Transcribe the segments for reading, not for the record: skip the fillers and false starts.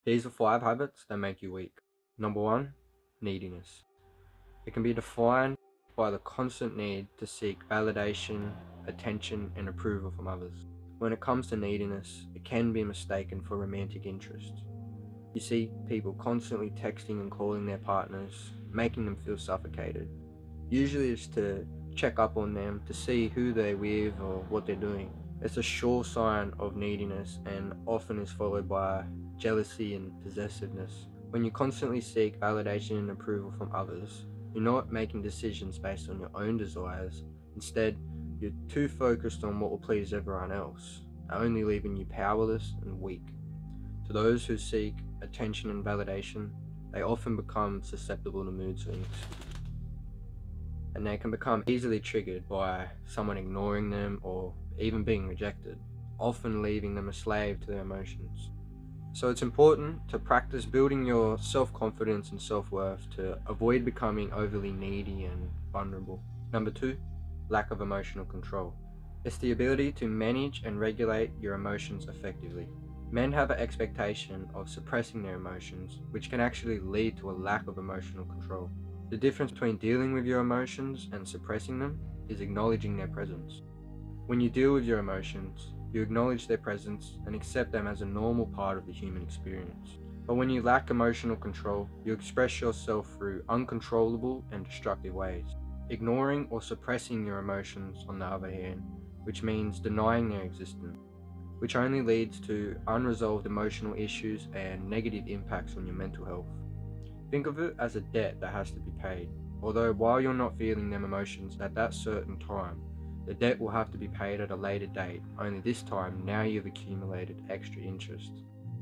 These are 5 habits that make you weak. Number 1, neediness. It can be defined by the constant need to seek validation, attention, and approval from others. When it comes to neediness, it can be mistaken for romantic interest. You see people constantly texting and calling their partners, making them feel suffocated. Usually it's to check up on them, to see who they're with or what they're doing. It's a sure sign of neediness and often is followed by jealousy and possessiveness. When you constantly seek validation and approval from others, you're not making decisions based on your own desires. Instead, you're too focused on what will please everyone else, only leaving you powerless and weak. To those who seek attention and validation, they often become susceptible to mood swings, and they can become easily triggered by someone ignoring them or even being rejected, often leaving them a slave to their emotions. So it's important to practice building your self-confidence and self-worth to avoid becoming overly needy and vulnerable. Number 2, lack of emotional control. It's the ability to manage and regulate your emotions effectively. Men have an expectation of suppressing their emotions, which can actually lead to a lack of emotional control. The difference between dealing with your emotions and suppressing them is acknowledging their presence. When you deal with your emotions, you acknowledge their presence and accept them as a normal part of the human experience. But when you lack emotional control, you express yourself through uncontrollable and destructive ways. Ignoring or suppressing your emotions, on the other hand, which means denying their existence, which only leads to unresolved emotional issues and negative impacts on your mental health. Think of it as a debt that has to be paid. Although while you're not feeling them emotions at that certain time, the debt will have to be paid at a later date, only this time now you've accumulated extra interest.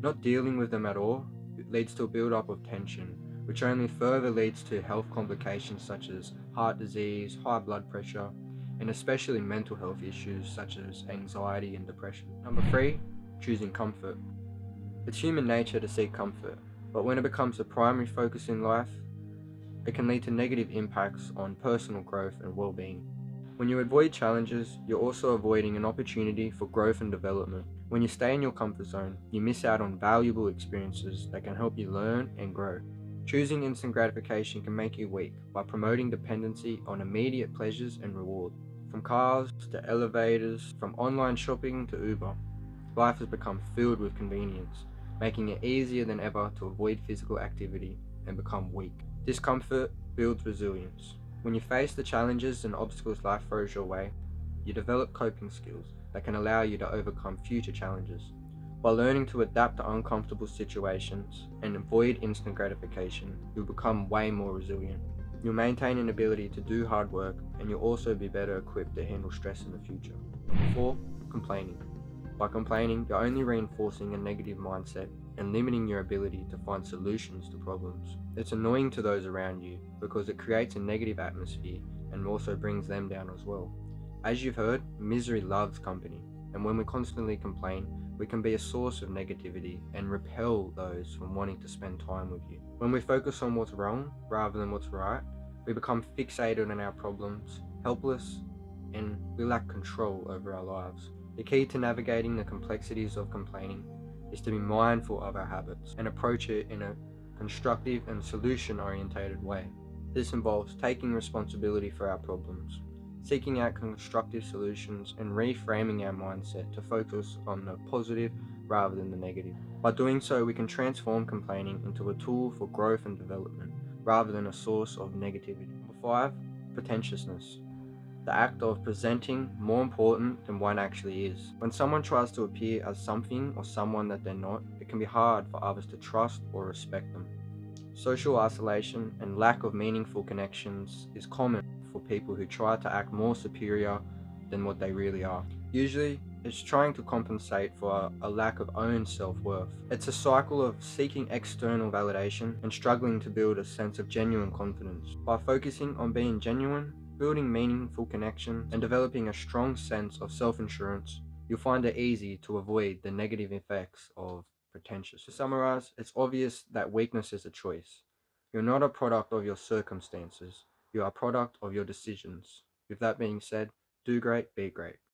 Not dealing with them at all leads to a build-up of tension, which only further leads to health complications such as heart disease, high blood pressure, and especially mental health issues such as anxiety and depression. Number 3, choosing comfort. It's human nature to seek comfort, but when it becomes the primary focus in life, it can lead to negative impacts on personal growth and well-being. When you avoid challenges, you're also avoiding an opportunity for growth and development. When you stay in your comfort zone, you miss out on valuable experiences that can help you learn and grow. Choosing instant gratification can make you weak by promoting dependency on immediate pleasures and reward. From cars to elevators, from online shopping to Uber, life has become filled with convenience, making it easier than ever to avoid physical activity and become weak. Discomfort builds resilience. When you face the challenges and obstacles life throws your way, you develop coping skills that can allow you to overcome future challenges. By learning to adapt to uncomfortable situations and avoid instant gratification, you'll become way more resilient. You'll maintain an ability to do hard work, and you'll also be better equipped to handle stress in the future. Number 4, complaining. By complaining, you're only reinforcing a negative mindset and limiting your ability to find solutions to problems. It's annoying to those around you because it creates a negative atmosphere and also brings them down as well. As you've heard, misery loves company, and when we constantly complain, we can be a source of negativity and repel those from wanting to spend time with you. When we focus on what's wrong rather than what's right, we become fixated on our problems, helpless, and we lack control over our lives. The key to navigating the complexities of complaining is to be mindful of our habits and approach it in a constructive and solution-oriented way. This involves taking responsibility for our problems, seeking out constructive solutions, and reframing our mindset to focus on the positive rather than the negative. By doing so, we can transform complaining into a tool for growth and development rather than a source of negativity. Number 5, pretentiousness. The act of presenting more important than one actually is. When someone tries to appear as something or someone that they're not, it can be hard for others to trust or respect them. Social isolation and lack of meaningful connections is common for people who try to act more superior than what they really are. Usually, it's trying to compensate for a lack of own self-worth. It's a cycle of seeking external validation and struggling to build a sense of genuine confidence. By focusing on being genuine, building meaningful connections, and developing a strong sense of self-assurance, you'll find it easy to avoid the negative effects of pretentious. To summarize, it's obvious that weakness is a choice. You're not a product of your circumstances. You are a product of your decisions. With that being said, do great, be great.